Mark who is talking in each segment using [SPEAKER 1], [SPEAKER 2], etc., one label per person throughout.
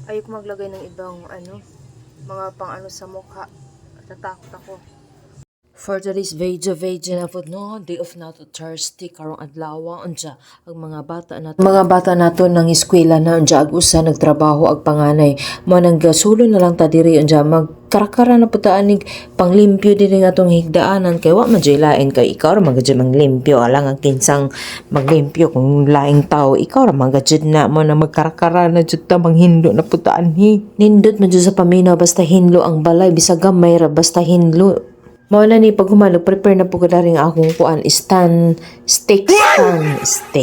[SPEAKER 1] Ayoko maglagay ng ibang mga pang sa mukha. Natatakot ako. For today's video na po no, day of na to Thursday karong adlaw unja ang mga bata nato ng eskwela na unja ag usa nagtrabaho ag panganay mo nang gasulo na lang ta diri unja magkarakara na puta anig panglimpyo diri nga atong higdaanan kay wa man jay lain kay ikaw ra magajud manglimpyo alang ang kinsang maglimpyo kung laing tao ikaw ra magajud na mo na magkarakara na jud ta manghinlo na puta anhi nindot man jud sa paminaw basta hinlo ang balay bisag gamay ra basta hinlo. Mao na ni pag humalo prepare na po ko ring akong kuan steak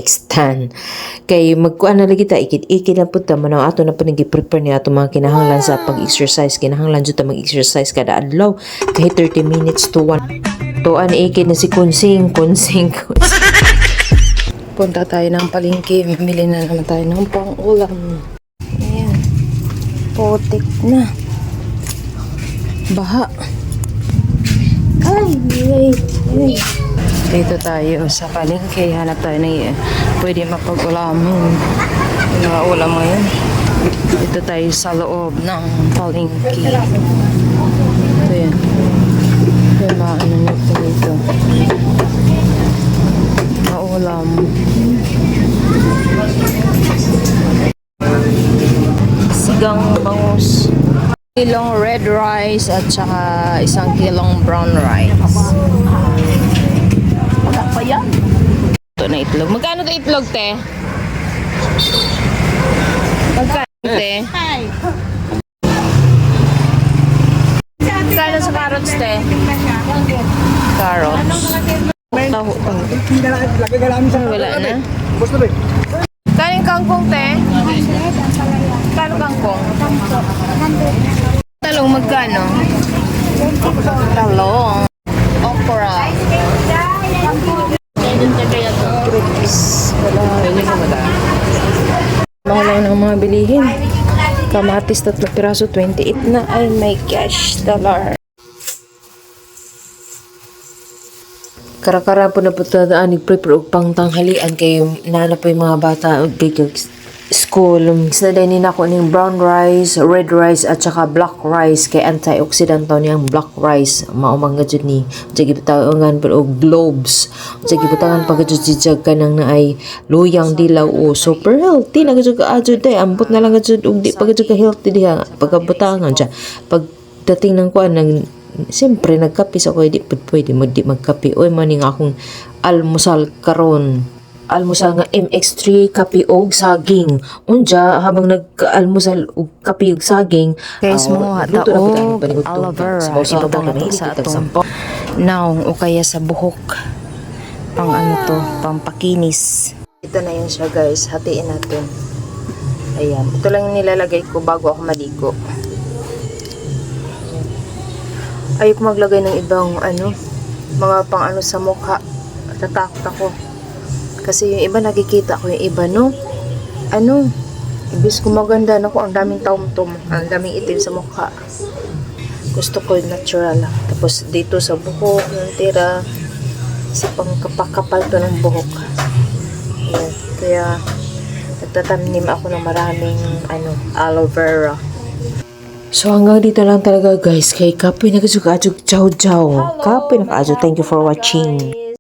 [SPEAKER 1] stand kay magkuan na lagi ta ikit na pud ta man ato na panigi prepare ni ato mga kinahanglan sa pag-exercise kinahanglan jud ta mag-exercise kada adlaw kahit 30 minutes to 1 tuan ikit na si kunsing punta tayo ng palengke bibili na naman tayo ng pang-ulam ayan putik na baha. Ay. Dito tayo sa palengke. Hanap tayo ng pwede mapag-ulamin. Yung mga ulam ngayon. Dito tayo sa loob ng palengke. Ito yan. Yung mga nito dito. Maulam. Sigang bangus. Kilong red rice at saka isang kilong brown rice. Wala pa yan? Ito na itlog. Magkano ito itlog, te? Magkano, te? Magkano sa carrots, te? Carrots. Wala na. Kaling kangkong, te? Kano kangkong? Talong magkano? Talong. Okra. Mahal lang ng mga bilihin. Kamatis 3 piraso, 28 na. Ay my gosh, dollar. Karakara po na po tadaan nag-prepare og pang tanghalian kay nana po yung mga bata og school. Sinaday nina ko ning brown rice, red rice at saka black rice kay antioxidant to niyang black rice. Maumang gajud ni jagi bitawangan pero og globes. Jagi bitawan pag gajud jijag kanang naay luyang dilaw o super healthy na gajud ka ajud day ambot na lang gajud og di pag gajud ka healthy diha pagkabutangan siya. Pag dating ng kuan nang siyempre nagkape sa ko di pwede mo di magkape oy maning akong almusal karon almusal nga MX3 kape og saging unja habang nag-almusal og kape og saging guys mo hata og aloe vera ibutang nato sa atong now o kaya sa buhok pang to pampakinis ito na yun siya guys hatiin natin ayan ito lang yung nilalagay ko bago ako maligo. Ayoko maglagay ng ibang mga pang sa mukha. Natatakot ako. Kasi yung iba nakikita ko yung iba ibis gumaganda na ko ang daming taum-tum, ang daming itim sa mukha. Gusto ko yung natural. Tapos dito sa buhok, yung tira sa pangkapakapal to ng buhok. Ayan. Kaya nagtatanim ako ng maraming aloe vera. So hanggang dito lang talaga guys kay kapoy na kasugajug chow chow. Kapoy na kaadyo. Thank you for watching.